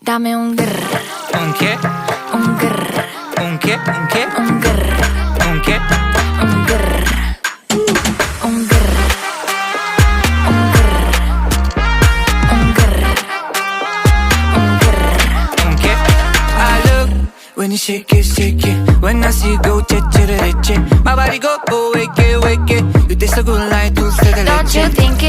Dame un grr. ¿Un qué? Un grr. ¿Un qué? ¿Un qué? Un grr. ¿Un qué? Un grr. Un grr. Un grr. Un grr. Un grr. ¿Un qué? I look when you shake it. When I see you go, che. My body go, wake it. You taste so good like dulce de Don't you leche. think